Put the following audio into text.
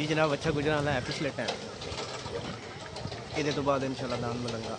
जी जनाब, अच्छा गुजरन वाला है पिछले टाइम। ये तो बाद इंशाल्लाह दान मिलेगा।